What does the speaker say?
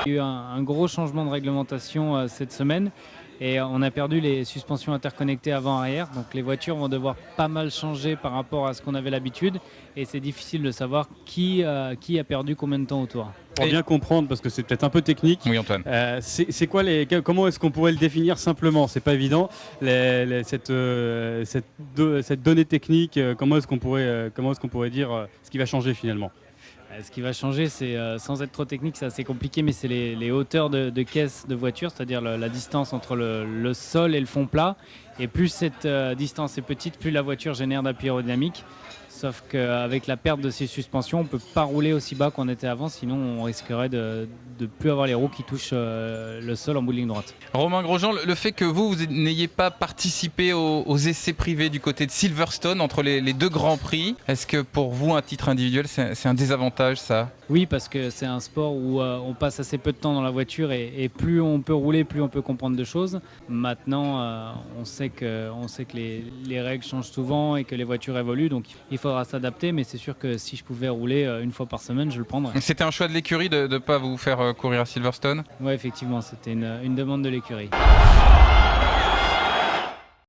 Il y a eu un gros changement de réglementation cette semaine et on a perdu les suspensions interconnectées avant-arrière. Donc les voitures vont devoir pas mal changer par rapport à ce qu'on avait l'habitude et c'est difficile de savoir qui a perdu combien de temps autour. Pour bien comprendre, parce que c'est peut-être un peu technique, Oui, Antoine. c'est quoi comment est-ce qu'on pourrait le définir simplement? C'est pas évident. Cette donnée technique, comment est-ce qu'on pourrait dire ce qui va changer finalement? Ce qui va changer, c'est, sans être trop technique, c'est assez compliqué, mais c'est les hauteurs de caisse de voiture, c'est-à-dire la distance entre le sol et le fond plat. Et plus cette distance est petite, plus la voiture génère d'appui aérodynamique. Sauf qu'avec la perte de ces suspensions, on ne peut pas rouler aussi bas qu'on était avant, sinon on risquerait de ne plus avoir les roues qui touchent le sol en bout de ligne droite. Romain Grosjean, le fait que vous n'ayez pas participé aux essais privés du côté de Silverstone entre les deux grands prix, est-ce que pour vous, à titre individuel, c'est un désavantage ça? Oui, parce que c'est un sport où on passe assez peu de temps dans la voiture et plus on peut rouler, plus on peut comprendre de choses. Maintenant, on sait que les règles changent souvent et que les voitures évoluent, donc il faudra s'adapter, mais c'est sûr que si je pouvais rouler une fois par semaine, je le prendrais. C'était un choix de l'écurie de ne pas vous faire courir à Silverstone? Oui, effectivement, c'était une demande de l'écurie.